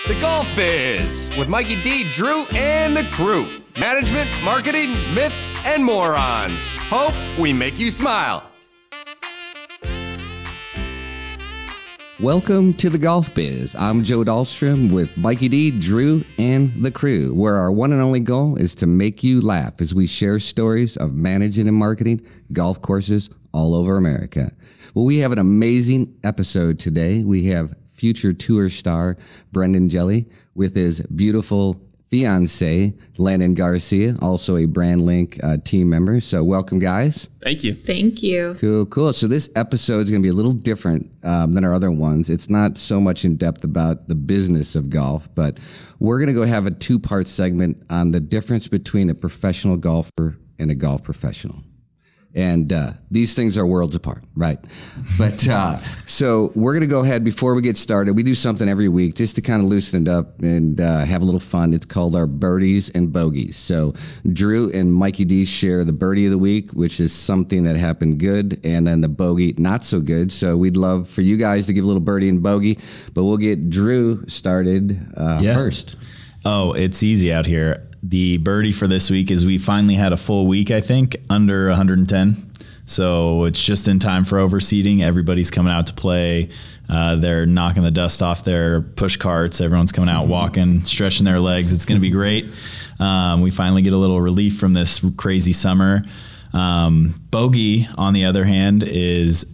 The Golf Biz with Mikey D, Drew, and the crew. Management, marketing, myths, and morons. Hope we make you smile. Welcome to The Golf Biz. I'm Joe Dahlstrom with Mikey D, Drew, and the crew, where our one and only goal is to make you laugh as we share stories of managing and marketing golf courses all over America. Well, we have an amazing episode today. We have future tour star Brendon Jelley with his beautiful fiancé, Landon Garcia, also a BrandLink team member. So welcome, guys. Thank you. Thank you. Cool. So this episode is going to be a little different than our other ones. It's not so much in depth about the business of golf, but we're going to go have a two-part segment on the difference between a professional golfer and a golf professional. And these things are worlds apart, right? But so we're going to go ahead before we get started. We do something every week just to kind of loosen it up and have a little fun. It's called our birdies and bogeys. So Drew and Mikey D share the birdie of the week, which is something that happened good, and then the bogey not so good. So we'd love for you guys to give a little birdie and bogey, but we'll get Drew started first. Oh, it's easy out here. The birdie for this week is we finally had a full week, I think, under 110. So it's just in time for overseeding. Everybody's coming out to play. They're knocking the dust off their push carts. Everyone's coming out walking, stretching their legs. It's going to be great. We finally get a little relief from this crazy summer. Bogey, on the other hand, is,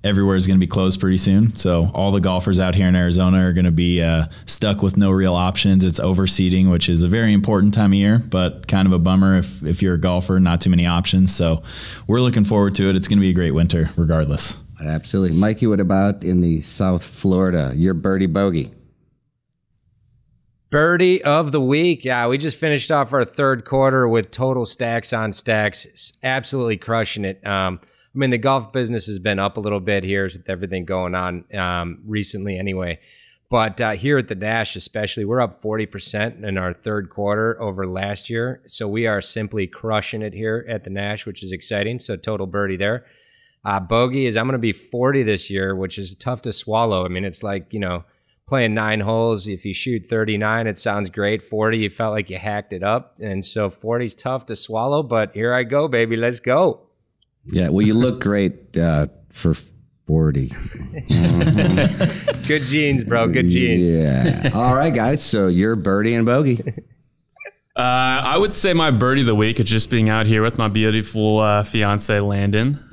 everywhere is going to be closed pretty soon. So all the golfers out here in Arizona are going to be stuck with no real options. It's overseeding, which is a very important time of year, but kind of a bummer if you're a golfer, not too many options. So we're looking forward to it. It's going to be a great winter regardless. Absolutely. Mikey, what about in the South Florida? Your birdie bogey. Birdie of the week. Yeah, we just finished off our third quarter with total stacks on stacks. Absolutely crushing it. I mean, the golf business has been up a little bit here with everything going on recently anyway. But here at the Nash especially, we're up 40% in our third quarter over last year. So we are simply crushing it here at the Nash, which is exciting. So total birdie there. Bogey is I'm going to be 40 this year, which is tough to swallow. I mean, it's like, playing 9 holes. If you shoot 39, it sounds great. 40, you felt like you hacked it up. And so 40 is tough to swallow, but here I go, baby. Let's go. Yeah, well, you look great for 40. Good genes, bro. Good genes. Yeah. All right, guys. So you're birdie and bogey. I would say my birdie of the week is just being out here with my beautiful fiance, Landon.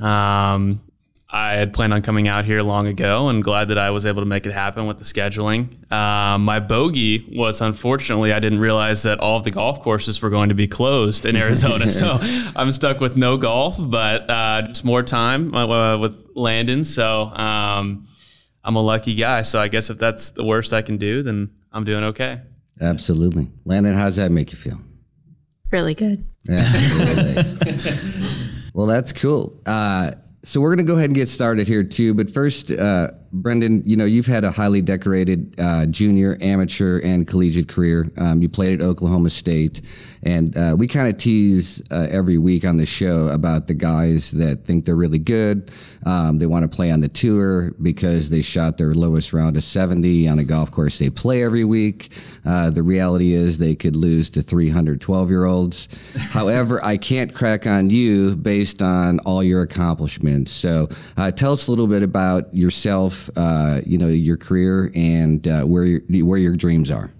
I had planned on coming out here long ago and glad that I was able to make it happen with the scheduling. My bogey was, unfortunately, I didn't realize that all of the golf courses were going to be closed in Arizona. So I'm stuck with no golf, but just more time with Landon. So I'm a lucky guy. So I guess if that's the worst I can do, then I'm doing okay. Absolutely. Landon, how does that make you feel? Really good. Absolutely. Well, that's cool. So we're going to go ahead and get started here too. But first, Brendon, you've had a highly decorated junior, amateur, and collegiate career. You played at Oklahoma State. And we kind of tease every week on the show about the guys that think they're really good. They want to play on the tour because they shot their lowest round of 70 on a golf course they play every week. The reality is they could lose to 312-year-olds. However, I can't crack on you based on all your accomplishments. So tell us a little bit about yourself, your career, and where your dreams are.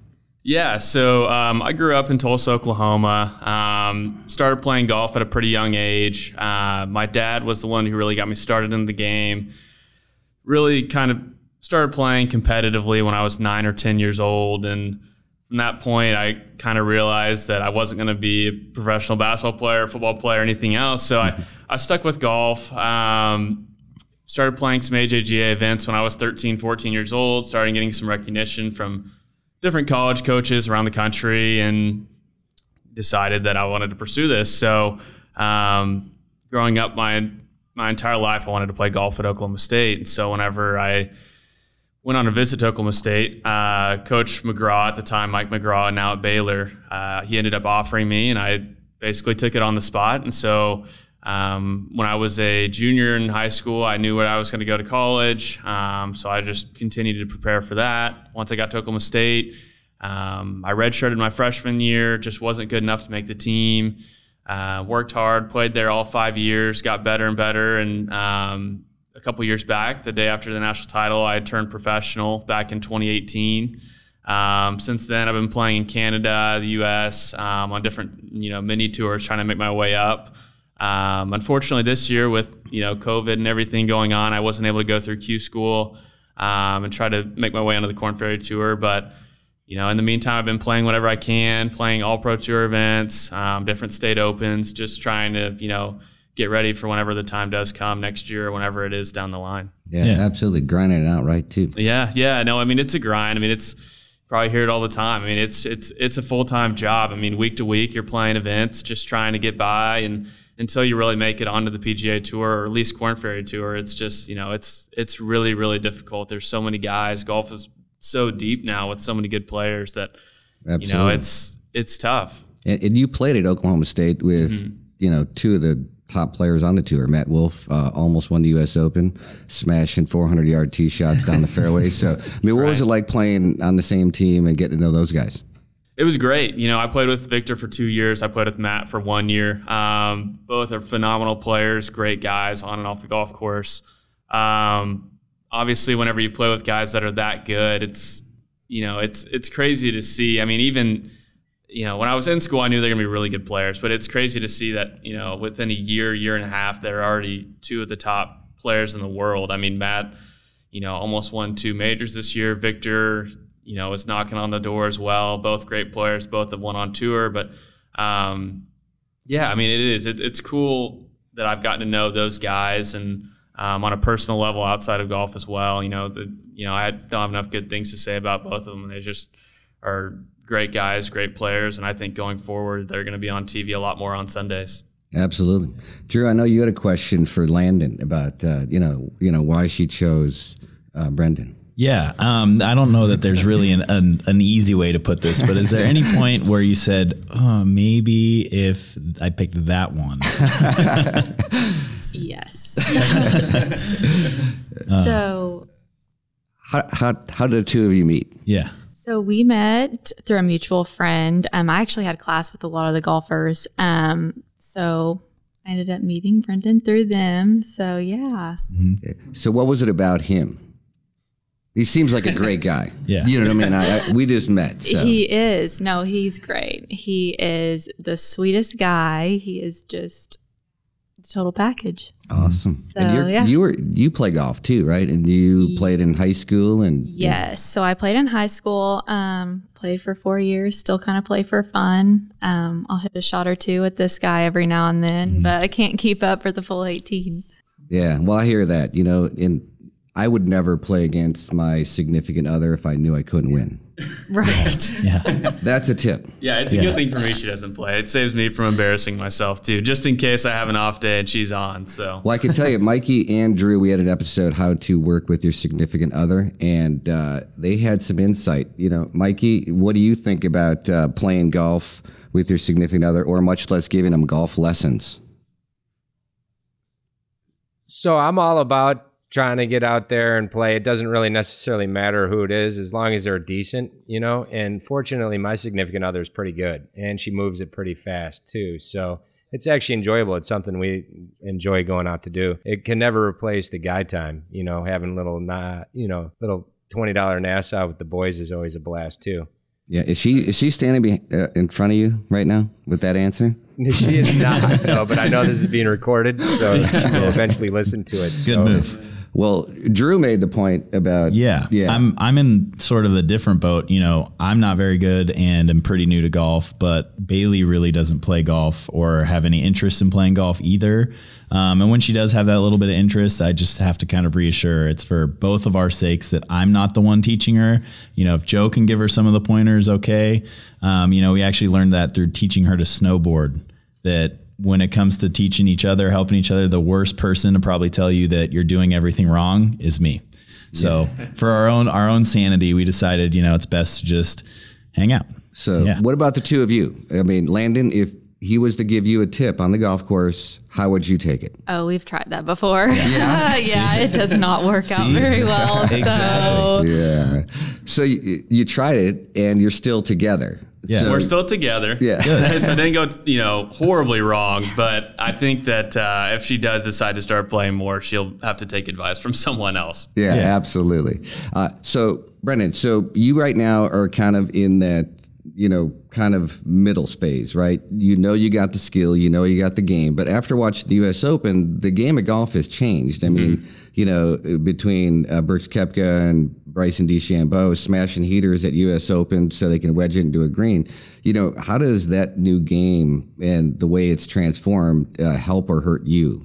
Yeah, so I grew up in Tulsa, Oklahoma, started playing golf at a pretty young age. My dad was the one who really got me started in the game. Really kind of started playing competitively when I was 9 or 10 years old. And from that point, I kind of realized that I wasn't going to be a professional basketball player, football player, or anything else. So I stuck with golf. Started playing some AJGA events when I was 13, 14 years old, started getting some recognition from different college coaches around the country, and decided that I wanted to pursue this. So growing up my entire life, I wanted to play golf at Oklahoma State. And so whenever I went on a visit to Oklahoma State, Coach McGraw at the time, Mike McGraw, now at Baylor, he ended up offering me, and I basically took it on the spot. And so When I was a junior in high school, I knew where I was going to go to college. So I just continued to prepare for that. Once I got to Oklahoma State, I redshirted my freshman year, just wasn't good enough to make the team. Worked hard, played there all 5 years, got better and better. And a couple years back, the day after the national title, I turned professional back in 2018. Since then, I've been playing in Canada, the U.S., on different mini tours, trying to make my way up. Unfortunately, this year with COVID and everything going on, I wasn't able to go through Q school and try to make my way onto the Korn Ferry Tour. But in the meantime, I've been playing whatever I can, playing all pro tour events, different state opens, just trying to get ready for whenever the time does come next year or whenever it is down the line. Yeah, absolutely, grinding it out, right? Too. Yeah. No, I mean it's a grind. I mean it's probably hear it all the time. I mean it's a full-time job. I mean week to week you're playing events, just trying to get by, and until you really make it onto the PGA Tour or at least Korn Ferry Tour, it's just it's really, really difficult. There's so many guys. Golf is so deep now with so many good players that it's tough. And you played at Oklahoma State with two of the top players on the tour. Matt Wolfe almost won the U.S. Open, smashing 400-yard tee shots down the fairway. So I mean, what was it like playing on the same team and getting to know those guys? It was great. I played with Viktor for 2 years. I played with Matt for 1 year. Both are phenomenal players, great guys on and off the golf course. Obviously, whenever you play with guys that are that good, it's crazy to see. I mean, even when I was in school, I knew they're going to be really good players, but it's crazy to see that within a year and a half, they're already two of the top players in the world. I mean, Matt, almost won 2 majors this year. Viktor, is knocking on the door as well. Both great players, both have won on tour. But I mean, it's cool that I've gotten to know those guys and on a personal level outside of golf as well. I don't have enough good things to say about both of them. They just are great guys, great players, and I think going forward they're going to be on TV a lot more on Sundays. Absolutely. Drew, I know you had a question for Landon about why she chose Brendon. Yeah, I don't know that there's really an easy way to put this, but is there any point where you said, oh, maybe if I picked that one? Yes. So how did the two of you meet? Yeah. So we met through a mutual friend. I actually had class with a lot of the golfers. So I ended up meeting Brendon through them. So yeah. Mm-hmm. So what was it about him? He seems like a great guy. Yeah. You know what I mean? We just met. So. He is. No, he's great. He is the sweetest guy. He is just the total package. Awesome. So, and you play golf too, right? And you played in high school and yes. So I played in high school, played for 4 years, still kind of play for fun. I'll hit a shot or two with this guy every now and then, but I can't keep up for the full 18. Yeah. Well, I hear that, and I would never play against my significant other if I knew I couldn't win. Right. Yeah. That's a tip. Yeah, it's a good thing for me she doesn't play. It saves me from embarrassing myself too, just in case I have an off day and she's on. So. Well, I can tell you, Mikey and Drew, we had an episode, How to Work with Your Significant Other, and they had some insight. Mikey, what do you think about playing golf with your significant other, or much less giving them golf lessons? So I'm all about trying to get out there and play. It doesn't really necessarily matter who it is, as long as they're decent, and fortunately my significant other is pretty good and she moves it pretty fast too. So it's actually enjoyable. It's something we enjoy going out to do. It can never replace the guy time, having little $20 Nassau with the boys is always a blast too. Yeah. Is she standing in front of you right now with that answer? She is not, no, but I know this is being recorded, so she will eventually listen to it. Good move. Well, Drew made the point about I'm in sort of a different boat. I'm not very good and I'm pretty new to golf, but Bailey really doesn't play golf or have any interest in playing golf either. And when she does have that little bit of interest, I just have to kind of reassure her it's for both of our sakes that I'm not the one teaching her. If Joe can give her some of the pointers, okay. We actually learned that through teaching her to snowboard, that when it comes to teaching each other, helping each other, the worst person to probably tell you that you're doing everything wrong is me. So for our own sanity, we decided, it's best to just hang out. So what about the two of you? I mean, Landon, if he was to give you a tip on the golf course, how would you take it? Oh, we've tried that before. Yeah, it does not work out very well. Exactly. Yeah. So you tried it and you're still together. Yeah. So, We're still together. Yeah. So it didn't go, horribly wrong. But I think that if she does decide to start playing more, she'll have to take advice from someone else. yeah, absolutely. So Brendon, so you right now are kind of in that, kind of middle space, right? You got the skill, you got the game, but after watching the U.S. Open, the game of golf has changed. I mean, between Brooks Koepka and Bryson DeChambeau smashing heaters at U.S. Open so they can wedge it into a green, how does that new game and the way it's transformed help or hurt you?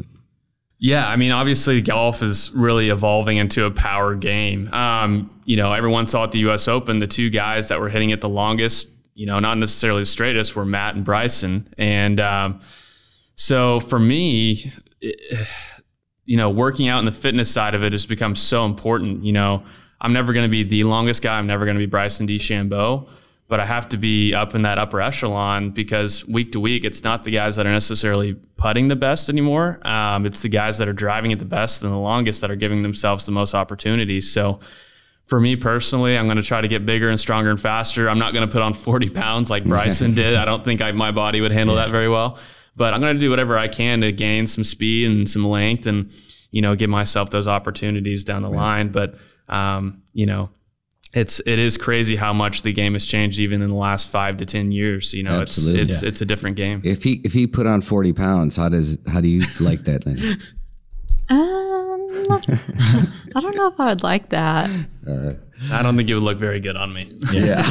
Yeah, I mean, obviously golf is really evolving into a power game. Everyone saw at the U.S. Open, the two guys that were hitting it the longest, not necessarily the straightest, were Matt and Bryson. And so for me, working out in the fitness side of it has become so important. I'm never going to be the longest guy. I'm never going to be Bryson DeChambeau. But I have to be up in that upper echelon because week to week, it's not the guys that are necessarily putting the best anymore. It's the guys that are driving it the best and the longest that are giving themselves the most opportunities. So for me personally, I'm going to try to get bigger and stronger and faster. I'm not going to put on 40 pounds like Bryson did. I don't think my body would handle that very well. But I'm going to do whatever I can to gain some speed and some length and, give myself those opportunities down the line. But, it is crazy how much the game has changed even in the last 5 to 10 years. It's a different game. If he put on 40 pounds, how do you like that, Landon? I don't know if I would like that. I don't think it would look very good on me. Yeah.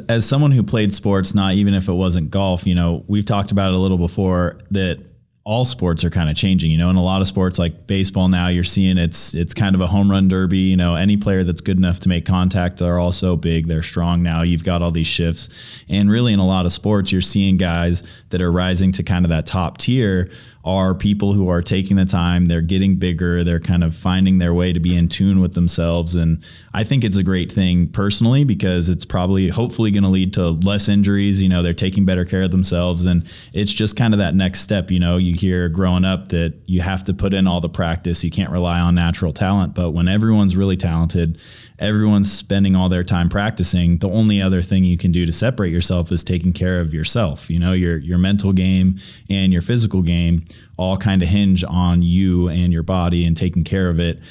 As someone who played sports, not even if it wasn't golf, we've talked about it a little before that all sports are kind of changing, in a lot of sports like baseball now you're seeing it's kind of a home run derby, any player that's good enough to make contact, they're also big, they're strong now. You've got all these shifts. And really in a lot of sports, you're seeing guys that are rising to kind of that top tier are people who are taking the time, they're getting bigger, they're kind of finding their way to be in tune with themselves. And I think it's a great thing personally because it's probably hopefully going to lead to less injuries. They're taking better care of themselves. And it's just kind of that next step. You hear growing up that you have to put in all the practice. You can't rely on natural talent. But when everyone's really talented, everyone's spending all their time practicing, the only other thing you can do to separate yourself is taking care of yourself. Your mental game and your physical game all kind of hinge on you and your body and taking care of it.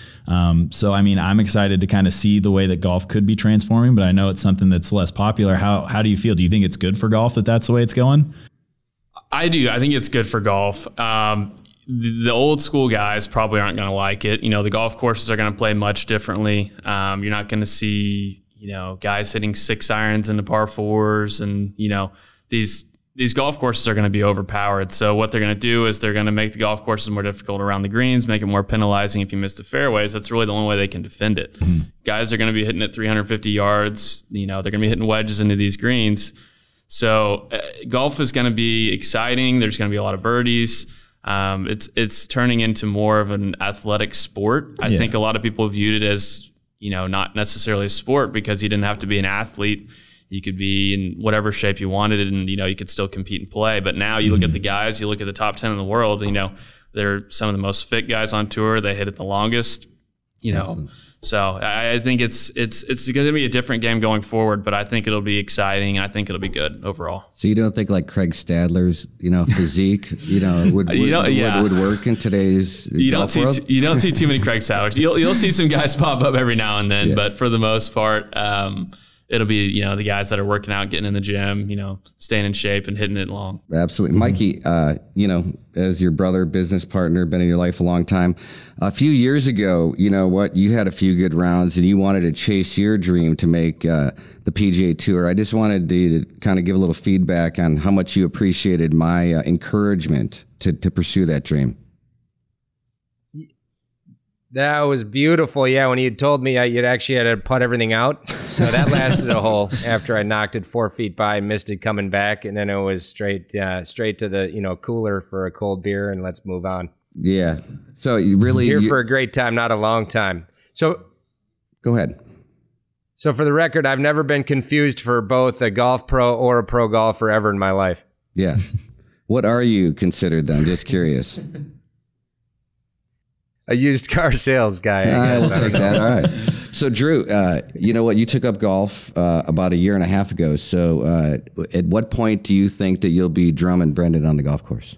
So, I'm excited to kind of see the way that golf could be transforming, but I know it's something that's less popular. How do you feel? Do you think it's good for golf that that's the way it's going? I do. I think it's good for golf. The old school guys probably aren't going to like it. The golf courses are going to play much differently. You're not going to see, guys hitting 6 irons into par 4s and, these golf courses are going to be overpowered. So what they're going to do is they're going to make the golf courses more difficult around the greens, make it more penalizing if you miss the fairways. That's really the only way they can defend it. Guys are going to be hitting at 350 yards. They're going to be hitting wedges into these greens. So golf is going to be exciting. There's going to be a lot of birdies. It's turning into more of an athletic sport. I think a lot of people viewed it as, not necessarily a sport because you didn't have to be an athlete. You could be in whatever shape you wanted and, you could still compete and play. But now you look at the guys, you look at the top 10 in the world, they're some of the most fit guys on tour. They hit it the longest, So I think it's going to be a different game going forward, but I think it'll be exciting. I think it'll be good overall. So you don't think like Craig Stadler's, physique, would work in today's golf world? You don't see too many Craig Stadlers. You'll see some guys pop up every now and then, but for the most part, it'll be, the guys that are working out, getting in the gym, staying in shape and hitting it long. Absolutely. Mikey, as your brother, business partner, been in your life a long time. A few years ago, you had a few good rounds and you wanted to chase your dream to make the PGA Tour. I just wanted to kind of give a little feedback on how much you appreciated my encouragement to pursue that dream. That was beautiful. Yeah, when you told me you'd actually had to putt everything out. So that lasted a hole after I knocked it 4 feet by, missed it coming back, and then it was straight to the cooler for a cold beer and let's move on. Yeah. So you really here for a great time, not a long time. So go ahead. So for the record, I've never been confused for both a golf pro or a pro golfer ever in my life. Yeah. What are you considered then? Just curious. A used car sales guy. I will take that. All right. So, Drew, you know what? You took up golf about a year and a half ago. So, at what point do you think that you'll be drumming Brendon on the golf course?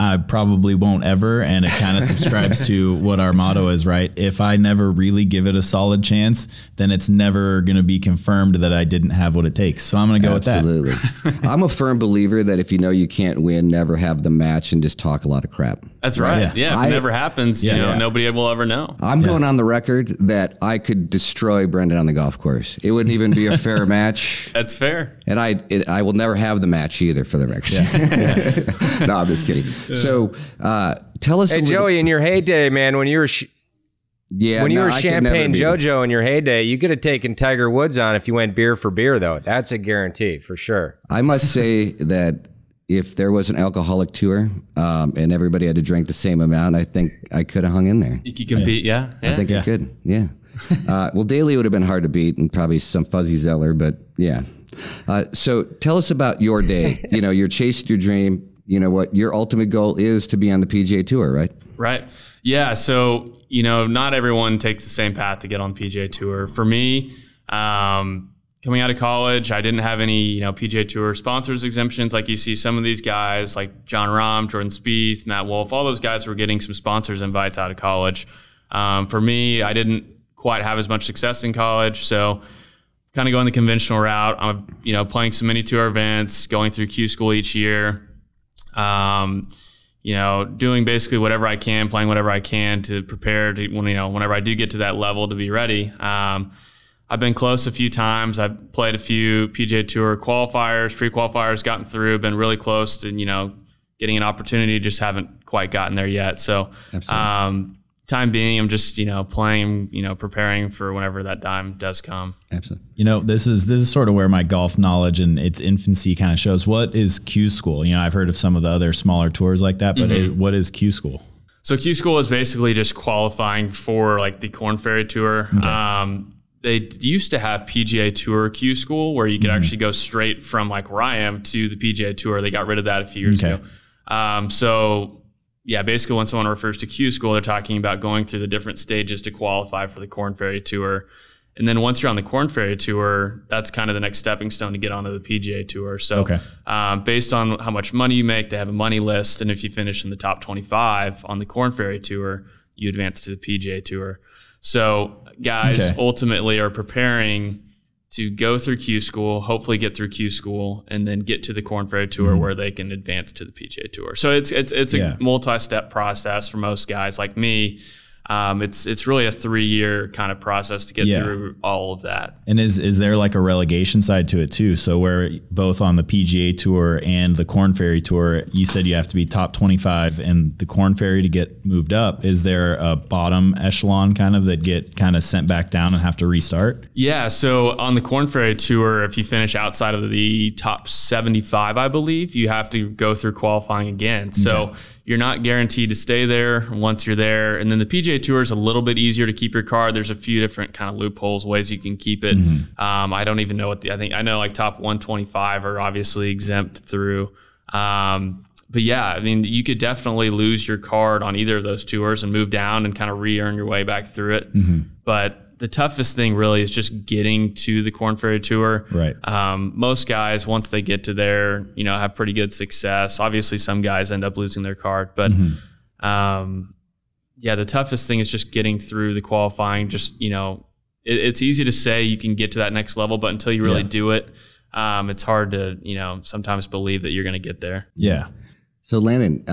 I probably won't ever, and it kind of subscribes to what our motto is, right? If I never really give it a solid chance, then it's never going to be confirmed that I didn't have what it takes. So I'm going to go with that. Absolutely. I'm a firm believer that if you know you can't win, never have the match and just talk a lot of crap. That's right. Yeah, if it never happens, you know, nobody will ever know. I'm going on the record that I could destroy Brendon on the golf course. It wouldn't even be a fair match. That's fair. And I will never have the match either, for the record. No, I'm just kidding. So tell us. Hey, Joey, in your heyday, man, when you were I Champagne JoJo in your heyday, you could have taken Tiger Woods on if you went beer for beer, though. That's a guarantee for sure. I must say that if there was an alcoholic tour and everybody had to drink the same amount, I think I could have hung in there. You could compete, yeah. I think I could, yeah. Well, Daly would have been hard to beat and probably some Fuzzy Zeller, but yeah. So tell us about your day. You know, you're chasing your dream. You know what your ultimate goal is to be on the PGA Tour, right? Right. Yeah. So, you know, not everyone takes the same path to get on the PGA Tour. For me, coming out of college, I didn't have any, you know, PGA Tour sponsors exemptions. Like you see some of these guys like John Rahm, Jordan Spieth, Matt Wolfe, all those guys were getting some sponsors invites out of college. For me, I didn't quite have as much success in college. So kind of going the conventional route. I'm, you know, playing some mini tour events, going through Q school each year. You know, doing basically whatever I can, playing whatever I can to prepare to, whenever I do get to that level, to be ready. I've been close a few times. I've played a few PGA Tour qualifiers, pre-qualifiers, gotten through, been really close to, you know, getting an opportunity, just haven't quite gotten there yet. So, time being, I'm just, you know, playing, you know, preparing for whenever that time does come. Absolutely. You know, this is sort of where my golf knowledge and its infancy kind of shows. What is Q school? You know, I've heard of some of the other smaller tours like that, but what is Q school? So Q school is basically just qualifying for like the Korn Ferry Tour. Okay. They used to have PGA Tour Q school where you could actually go straight from like where I am to the PGA Tour. They got rid of that a few years ago. So yeah, basically when someone refers to Q school, they're talking about going through the different stages to qualify for the Korn Ferry Tour. And then once you're on the Korn Ferry Tour, that's kind of the next stepping stone to get onto the PGA Tour. So based on how much money you make, they have a money list. And if you finish in the top 25 on the Korn Ferry Tour, you advance to the PGA Tour. So guys ultimately are preparing to go through Q school, hopefully get through Q school, and then get to the Korn Ferry Tour where they can advance to the PGA Tour. So it's a multi-step process for most guys like me. It's really a 3-year kind of process to get through all of that. And is there like a relegation side to it too? So where both on the PGA Tour and the Korn Ferry Tour, you said you have to be top 25 in the Korn Ferry to get moved up. Is there a bottom echelon kind of that get kind of sent back down and have to restart? Yeah. So on the Korn Ferry Tour, if you finish outside of the top 75, I believe, you have to go through qualifying again. So you're not guaranteed to stay there once you're there. And then the PGA Tour is a little bit easier to keep your card. There's a few different kind of loopholes, ways you can keep it. I don't even know I know like top 125 are obviously exempt through. But yeah, I mean, you could definitely lose your card on either of those tours and move down and kind of re-earn your way back through it. But the toughest thing really is just getting to the Korn Ferry Tour. Right. Most guys, once they get to there, you know, have pretty good success. Obviously, some guys end up losing their card, but yeah, the toughest thing is just getting through the qualifying. Just, you know, it's easy to say you can get to that next level, but until you really do it, it's hard to, you know, sometimes believe that you're going to get there. Yeah. So Landon,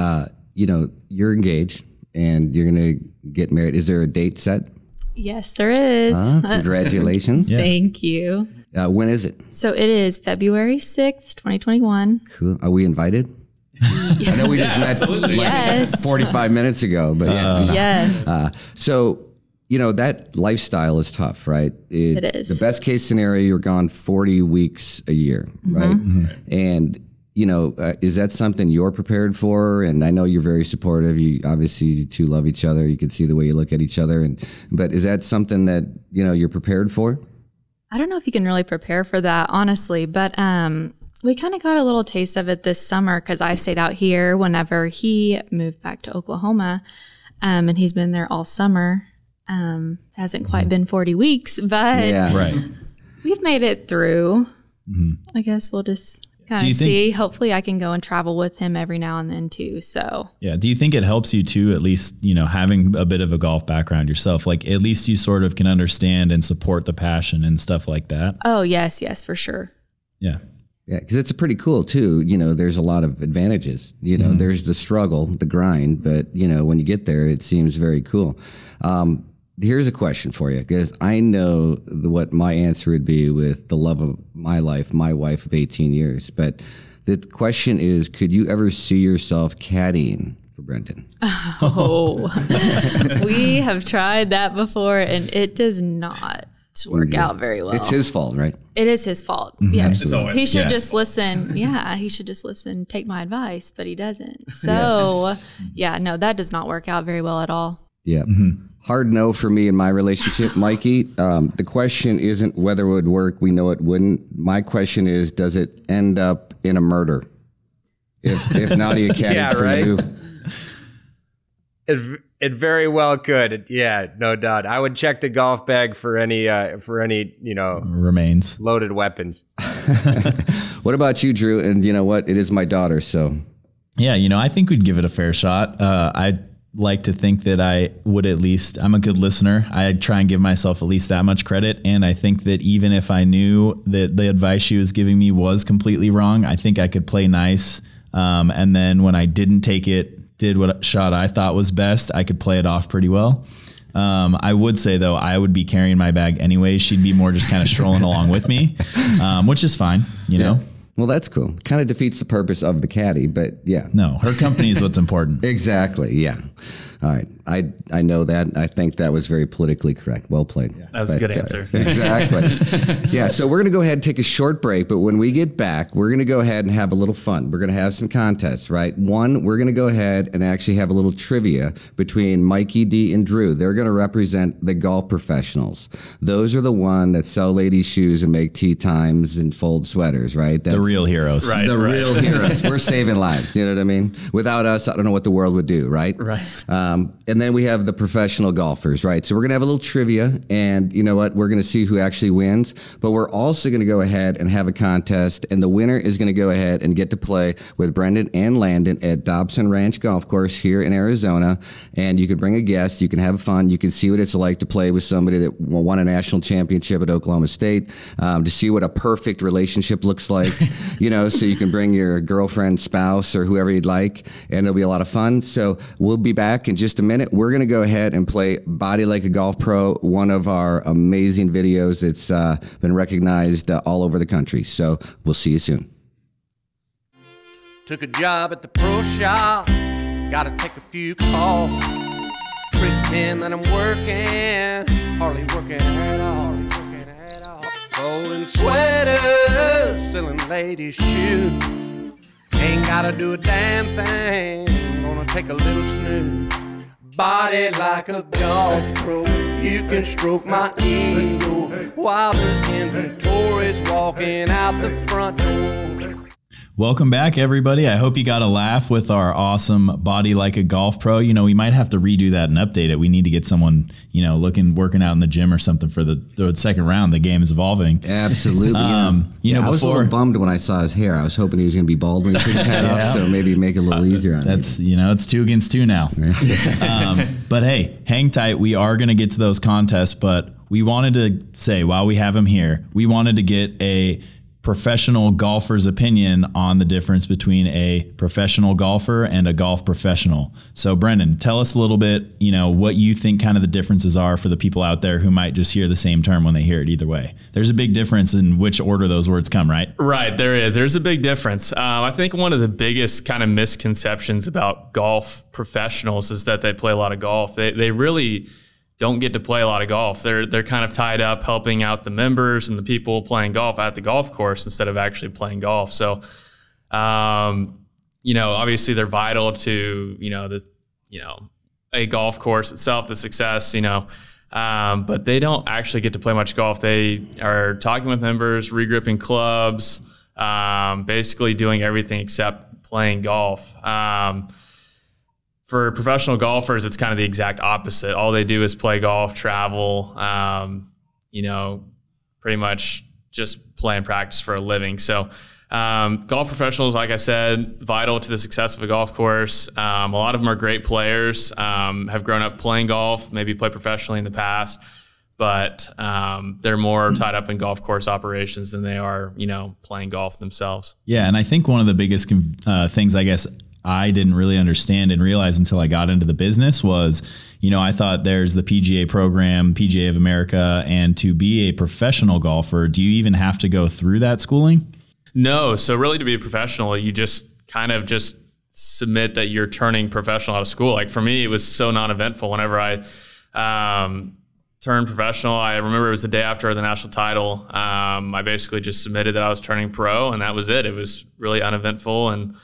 you know, you're engaged and you're going to get married. Is there a date set? Yes, there is. Congratulations. Thank you. When is it? So it is February 6th, 2021. Cool. Are we invited? I know we just met like 45 minutes ago, but yes. So, you know, that lifestyle is tough, right? It is. The best case scenario, you're gone 40 weeks a year, right? And you know, is that something you're prepared for? And I know you're very supportive. You obviously you two love each other. You can see the way you look at each other. But is that something that, you know, you're prepared for? I don't know if you can really prepare for that, honestly. But We kind of got a little taste of it this summer because I stayed out here whenever he moved back to Oklahoma, and he's been there all summer. Hasn't quite been 40 weeks, but Right. we've made it through. I guess we'll just kind of see. Hopefully I can go and travel with him every now and then too. So yeah. Do you think it helps you too, at least, you know, having a bit of a golf background yourself? Like at least you sort of can understand and support the passion and stuff like that? Oh, yes, for sure. Yeah. Yeah, because it's pretty cool too. You know, there's a lot of advantages. You know, there's the struggle, the grind, but you know, when you get there, it seems very cool. Here's a question for you, because I know what my answer would be with the love of my life, my wife of 18 years. But the question is, could you ever see yourself caddying for Brendon? Oh, we have tried that before, and it does not work out very well. It's his fault, right? It is his fault. Yes. Absolutely. He should just listen. Yeah, he should just listen, take my advice, but he doesn't. So, yeah, no, that does not work out very well at all. Yeah. Hard no for me in my relationship, Mikey. The question isn't whether it would work. We know it wouldn't. My question is, does it end up in a murder? If Nadia caddied for you. It very well could. Yeah, no doubt. I would check the golf bag for any you know, remains, loaded weapons. What about you, Drew? And you know what? It is my daughter, so. Yeah, you know, I think we'd give it a fair shot. I'd like to think that I would at least, I'm a good listener. I'd try and give myself at least that much credit. And I think that even if I knew that the advice she was giving me was completely wrong, I think I could play nice. And then when I didn't take it, did what shot I thought was best, I could play it off pretty well. I would say, though, I would be carrying my bag anyway. She'd be more just kind of strolling along with me, which is fine, you know? Well, that's cool. Kind of defeats the purpose of the caddy, but yeah. No, her company is what's important. Exactly, yeah. All right. I know that. I think that was very politically correct. Well played. Yeah, that was a good answer. Exactly. Yeah, so we're going to go ahead and take a short break, but when we get back, we're going to go ahead and have a little fun. We're going to have some contests, right? One, we're going to go ahead and actually have a little trivia between Mikey D and Drew. They're going to represent the golf professionals. Those are the one that sell ladies' shoes and make tea times and fold sweaters, right? That's the real heroes. Right, the real heroes. We're saving lives. You know what I mean? Without us, I don't know what the world would do, right? Right. And then we have the professional golfers, right? So we're going to have a little trivia, and you know what? We're going to see who actually wins, but we're also going to go ahead and have a contest, and the winner is going to go ahead and get to play with Brendon and Landon at Dobson Ranch Golf Course here in Arizona. And you can bring a guest, you can have fun, you can see what it's like to play with somebody that won a national championship at Oklahoma State, to see what a perfect relationship looks like, you know, so you can bring your girlfriend, spouse, or whoever you'd like, and it'll be a lot of fun. So we'll be back in just a minute. We're going to go ahead and play Body Like a Golf Pro, one of our amazing videos that's been recognized all over the country. So we'll see you soon. Took a job at the pro shop, gotta take a few calls. Pretend that I'm working, hardly working at all. Folding sweaters, selling ladies' shoes. Ain't gotta do a damn thing, gonna take a little snooze. Body like a golf pro, you can stroke my ego while the inventory's walking out the front door. Welcome back, everybody. I hope you got a laugh with our awesome Body Like a Golf Pro. You know, we might have to redo that and update it. We need to get someone, you know, working out in the gym or something for the second round. The game is evolving. Absolutely. You know, I was a little bummed when I saw his hair. I was hoping he was going to be bald when he took his hat off, so maybe make it a little easier on him. That's, you know, it's 2 against 2 now. But hey, hang tight. We are going to get to those contests, but we wanted to say, while we have him here, we wanted to get a professional golfer's opinion on the difference between a professional golfer and a golf professional. So Brendon, tell us a little bit, you know, what you think kind of the differences are for the people out there who might just hear the same term when they hear it either way. There's a big difference in which order those words come, right? Right, there is. There's a big difference. I think one of the biggest kind of misconceptions about golf professionals is that they play a lot of golf. They really don't get to play a lot of golf. They're kind of tied up helping out the members and the people playing golf at the golf course instead of actually playing golf. So, you know, obviously they're vital to, a golf course itself, the success, but they don't actually get to play much golf. They are talking with members, regripping clubs, basically doing everything except playing golf. For professional golfers, it's kind of the exact opposite. All they do is play golf, travel, pretty much just play and practice for a living. So golf professionals, like I said, vital to the success of a golf course. A lot of them are great players, have grown up playing golf, maybe played professionally in the past, but they're more tied up in golf course operations than they are, playing golf themselves. Yeah, and I think one of the biggest things, I guess, I didn't really understand and realize until I got into the business was, I thought there's the PGA program, PGA of America, and to be a professional golfer, do you even have to go through that schooling? No. So really, to be a professional, you just kind of just submit that you're turning professional out of school. Like for me, it was so non-eventful. Whenever I turned professional, I remember it was the day after the national title. I basically just submitted that I was turning pro, and that was it. It was really uneventful. And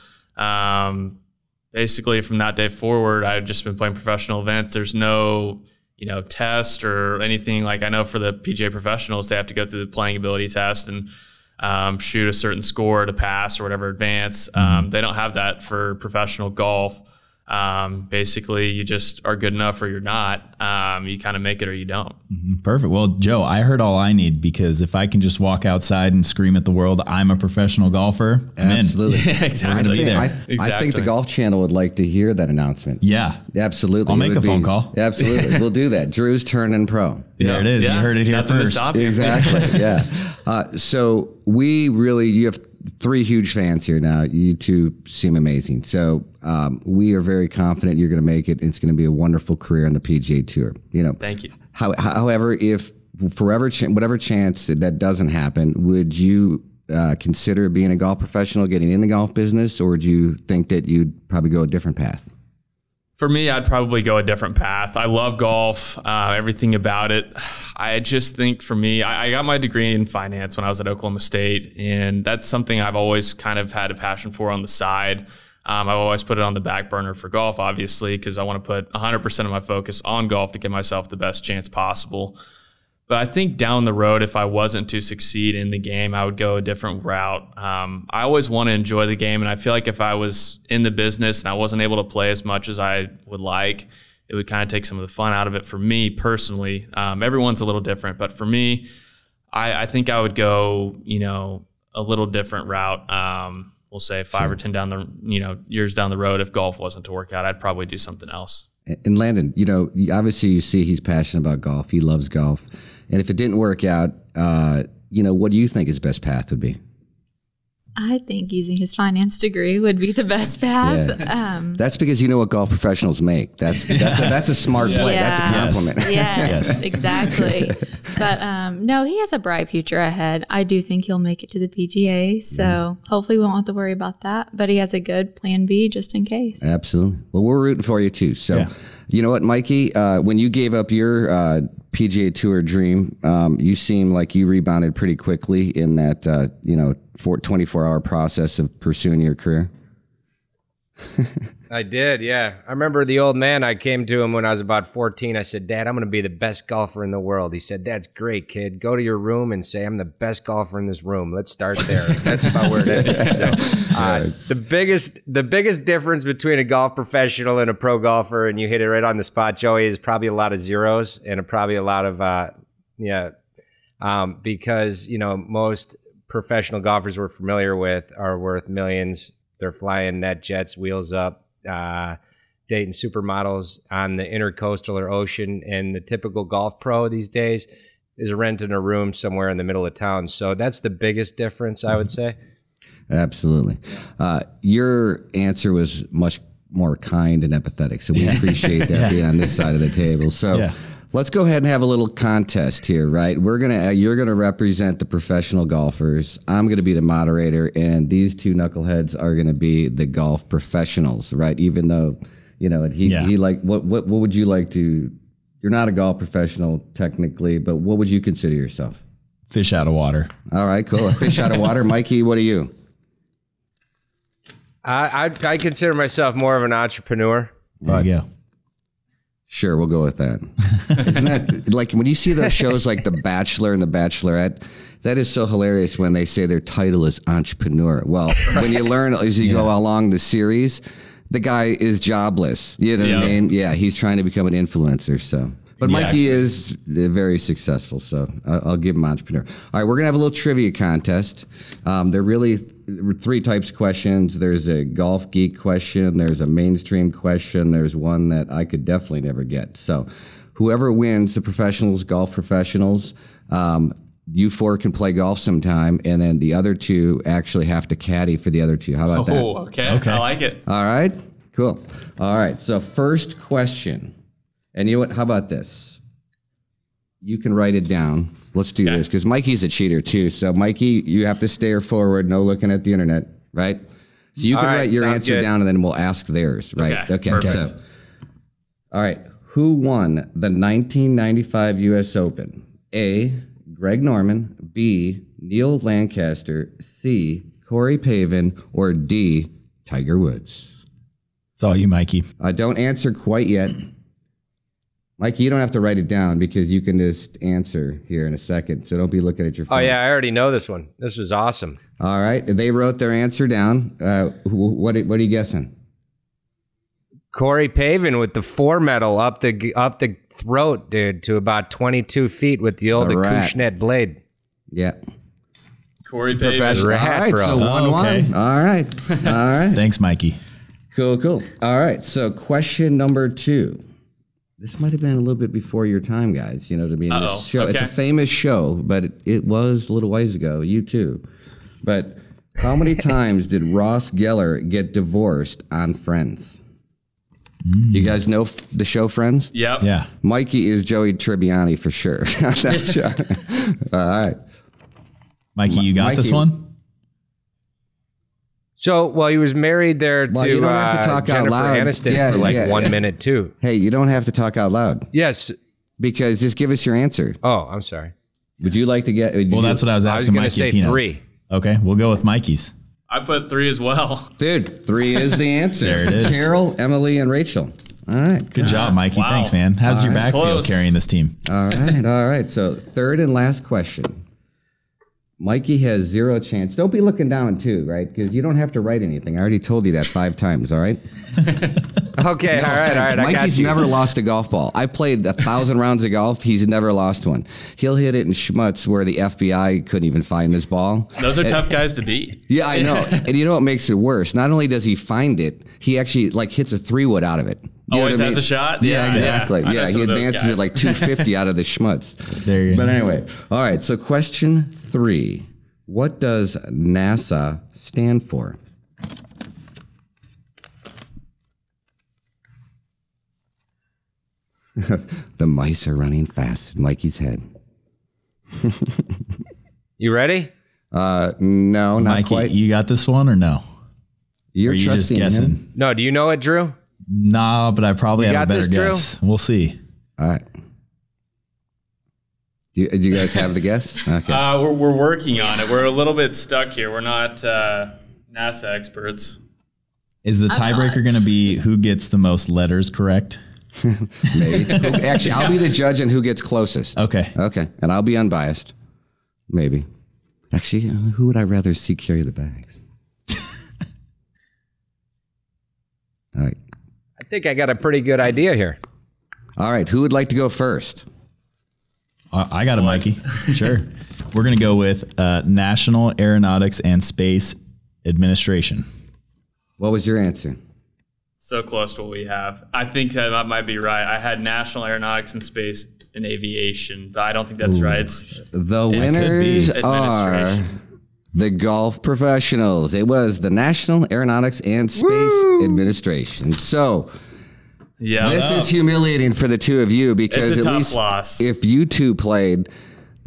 basically from that day forward, I've just been playing professional events. There's no, test or anything. Like I know for the PGA professionals, they have to go through the playing ability test and shoot a certain score to pass or whatever advance. They don't have that for professional golf. Basically, you just are good enough or you're not. You kind of make it or you don't. Perfect. Well, Joe, I heard all I need, because if I can just walk outside and scream at the world, I'm a professional golfer. Absolutely. Yeah, exactly. I think the Golf Channel would like to hear that announcement. Yeah. Absolutely. I'll make a phone call. Absolutely. We'll do that. Drew's turning pro. There it is. Yeah. You heard it here Nothing first. to stop you. Exactly. Yeah. So you have 3 huge fans here now. You two seem amazing. So we are very confident you're going to make it. It's going to be a wonderful career on the PGA Tour. Thank you. However, if whatever chance that doesn't happen, would you consider being a golf professional, getting in the golf business, or would you think that you'd probably go a different path? For me, I'd probably go a different path. I love golf, everything about it. I just think for me, I got my degree in finance when I was at Oklahoma State, and that's something I've always kind of had a passion for on the side. I've always put it on the back burner for golf, obviously, because I want to put 100% of my focus on golf to give myself the best chance possible. But I think down the road, if I wasn't to succeed in the game, I would go a different route. I always want to enjoy the game, and I feel like if I was in the business and I wasn't able to play as much as I would like, it would kind of take some of the fun out of it for me personally. Everyone's a little different, but for me, I think I would go, a little different route. We'll say 5 or 10 years down the road. If golf wasn't to work out, I'd probably do something else. And Landon, obviously you see he's passionate about golf. He loves golf. And if it didn't work out, what do you think his best path would be? I think using his finance degree would be the best path. Yeah. That's because you know what golf professionals make. That's a smart play. Yeah. That's a compliment. Yes, exactly. But no, he has a bright future ahead. I do think he'll make it to the PGA. So hopefully we won't have to worry about that. But he has a good plan B just in case. Absolutely. Well, we're rooting for you too. So you know what, Mikey? When you gave up your PGA Tour dream, you seem like you rebounded pretty quickly in that 24-hour process of pursuing your career. I did, yeah. I remember the old man, I came to him when I was about 14. I said, Dad, I'm going to be the best golfer in the world. He said, that's great, kid. Go to your room and say, I'm the best golfer in this room. Let's start there. That's about where it is. So, the biggest difference between a golf professional and a pro golfer, and you hit it right on the spot, Joey, is probably a lot of zeros and probably a lot of, because, most professional golfers we're familiar with are worth millions. They're flying net jets, wheels up, dating supermodels on the intercoastal or ocean. And the typical golf pro these days is renting a room somewhere in the middle of town. So that's the biggest difference, I would say. Absolutely. Your answer was much more kind and empathetic. So we appreciate that being on this side of the table. So let's go ahead and have a little contest here, right? You're gonna represent the professional golfers. I'm gonna be the moderator, and these two knuckleheads are gonna be the golf professionals, right? Even though, he like what would you like to? You're not a golf professional technically, but what would you consider yourself? Fish out of water. All right, cool. A fish out of water. Mikey, what are you? I consider myself more of an entrepreneur. There you go. Sure, we'll go with that. Isn't that like when you see those shows like The Bachelor and The Bachelorette? That is so hilarious when they say their title is entrepreneur. Well, when you learn as you go along the series, the guy is jobless. You know what I mean? Yeah, he's trying to become an influencer. So, but Mikey is very successful. So I'll give him entrepreneur. All right, we're gonna have a little trivia contest. They're really 3 types of questions. There's a golf geek question. There's a mainstream question. There's one that I could definitely never get. So whoever wins the professionals, golf professionals, you 4 can play golf sometime, and then the other 2 actually have to caddy for the other 2. How about that? Okay. I like it. All right, cool. All right, so first question. And you know what? How about this? You can write it down. Let's do this, because Mikey's a cheater too. So Mikey, you have to stare forward, no looking at the internet, right? So you can write your answer down, and then we'll ask theirs, right? Okay. So, all right. Who won the 1995 U.S. Open? A, Greg Norman, B, Neil Lancaster, C, Corey Pavin, or D, Tiger Woods? It's all you, Mikey. Don't answer quite yet. Mikey, you don't have to write it down because you can just answer here in a second. So don't be looking at your phone. Oh, yeah, I already know this one. This was awesome. All right. They wrote their answer down. What are you guessing? Corey Pavin with the 4 medal up the throat, dude, to about 22 feet with the old Acushnet blade. Yeah. Corey Pavin. All right, so 1-1. All right. All right. Thanks, Mikey. Cool. All right, so question number 2. This might have been a little bit before your time, guys. You know what I mean? This show, it's a famous show, but it was a little ways ago. You too. But how many times did Ross Geller get divorced on Friends? You guys know the show Friends? Yep. Yeah. Mikey is Joey Tribbiani for sure. That show. All right. Mikey, you got this one? So, well, he was married there to you don't have to talk Jennifer out loud. Aniston for 1 minute, too. Hey, you don't have to talk out loud. Yes. Because just give us your answer. Oh, I'm sorry. Would you like to get... Well, that's what I was asking Mikey. I was going to say 3. Okay, we'll go with Mikey's. I put 3 as well. Dude, 3 is the answer. There it is. Carol, Emily, and Rachel. All right. Good job, Mikey. Wow. Thanks, man. How's your back feel carrying this team? All right. So third and last question. Mikey has 0 chance. Don't be looking down too, right? Because you don't have to write anything. I already told you that 5 times, all right? Okay, all right. Mikey's never lost a golf ball. I played 1,000 rounds of golf. He's never lost one. He'll hit it in schmutz where the FBI couldn't even find this ball. Those are tough guys to beat. Yeah, I know. And you know what makes it worse? Not only does he find it, he actually hits a 3-wood out of it. Always has a shot? Yeah, exactly. Yeah, he advances it 250 out of the schmutz. There you go. But anyway, all right, so question 3. What does NASA stand for? The mice are running fast in Mikey's head. You ready? No, not Mikey, quite. you got this one or no? You're or you just trusting guessing? him? No, do you know it, Drew? No, but I probably have a better Drew? guess. We'll see. All right. Do you guys have the guess? Okay. We're working on it. We're a little bit stuck here. We're not NASA experts. Is the tiebreaker going to be who gets the most letters correct? Maybe. Actually, I'll be the judge on who gets closest. Okay. Okay. And I'll be unbiased. Maybe. Actually, who would I rather see carry the bags? All right. I think I got a pretty good idea here. All right. Who would like to go first? I got it, Mikey. Sure. We're going to go with National Aeronautics and Space Administration. What was your answer? So close to what we have. I think that might be right. I had National Aeronautics and Space and Aviation, but I don't think that's right. The winners are the golf professionals. It was the National Aeronautics and Space Administration. So this is humiliating for the two of you because it's a at tough least loss. If you two played,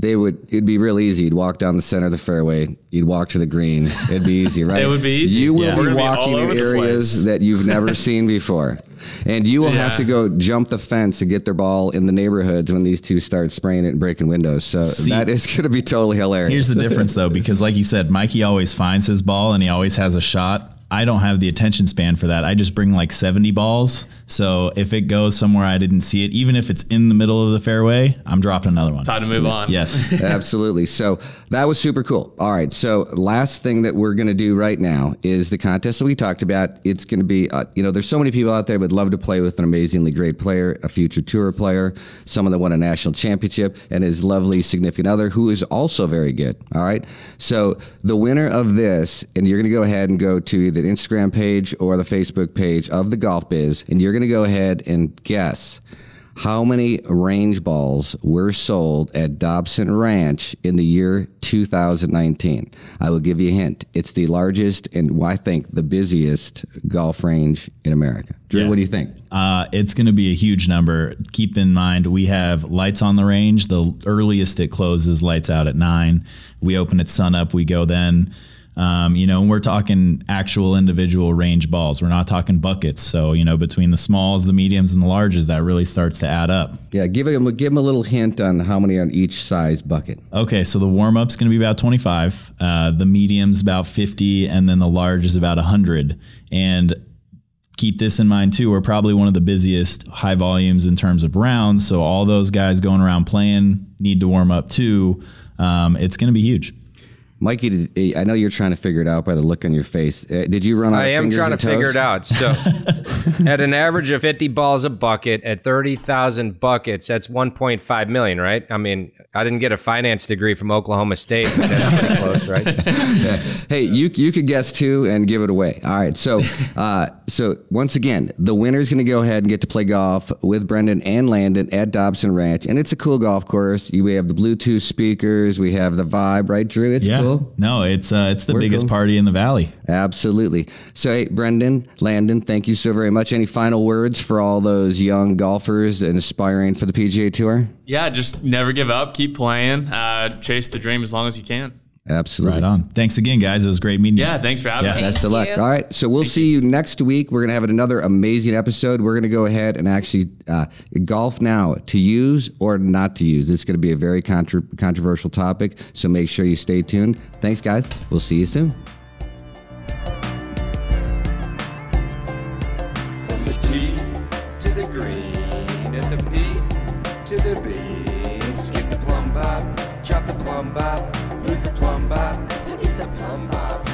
it'd be real easy. You'd walk down the center of the fairway. You'd walk to the green. It'd be easy, right? It would be easy. You will be We're walking in areas that you've never seen before. And you will have to go jump the fence and get their ball in the neighborhoods when these two start spraying it and breaking windows. So that is going to be totally hilarious. Here's the difference, though, because like you said, Mikey always finds his ball and he always has a shot. I don't have the attention span for that. I just bring like 70 balls. So if it goes somewhere I didn't see it, even if it's in the middle of the fairway, I'm dropping another one. Time to move on. Yes. Absolutely. So that was super cool. All right. So last thing that we're going to do right now is the contest that we talked about. It's going to be, there's so many people out there would love to play with an amazingly great player, a future tour player, someone that won a national championship, and his lovely significant other who is also very good. All right. So the winner of this, and you're going to go ahead and go to the Instagram page or the Facebook page of the Golf Biz, and you're going to go ahead and guess how many range balls were sold at Dobson Ranch in the year 2019. I will give you a hint. It's the largest and, I think, the busiest golf range in America. Drew, what do you think? It's going to be a huge number. Keep in mind, we have lights on the range. The earliest it closes, lights out at 9. We open at sun up. We go then. And we're talking actual individual range balls. We're not talking buckets. So, between the smalls, the mediums, and the larges, that really starts to add up. Yeah, give him a little hint on how many on each size bucket. Okay, so the warm-up's going to be about 25. The medium's about 50, and then the large is about 100. And keep this in mind, too. We're probably one of the busiest high volumes in terms of rounds. So all those guys going around playing need to warm up, too. It's going to be huge. Mikey, I know you're trying to figure it out by the look on your face. Did you run out of fingers and toes? I am trying to figure it out. So at an average of 50 balls a bucket, at 30,000 buckets, that's 1.5 million, right? I mean, I didn't get a finance degree from Oklahoma State, but that's pretty close, right? Yeah. Hey, you could guess too and give it away. All right. So once again, the winner's going to go ahead and get to play golf with Brendon and Landon at Dobson Ranch. And it's a cool golf course. We have the Bluetooth speakers. We have the vibe, right, Drew? It's cool. No, it's the biggest party in the Valley. Absolutely. So, hey, Brendon, Landon, thank you so very much. Any final words for all those young golfers and aspiring for the PGA Tour? Yeah, just never give up. Keep playing. Chase the dream as long as you can. Absolutely. Right on. Thanks again, guys. It was great meeting you. Yeah, thanks for having us. Best of luck. All right. So we'll see you next week. We're going to have another amazing episode. We're going to go ahead and actually golf now, to use or not to use. It's going to be a very controversial topic. So make sure you stay tuned. Thanks, guys. We'll see you soon. From the T to the green, and the P to the B. Skip the plumb bob, chop the plumb bob. Who's the plumb bob? Who needs a plumb bob?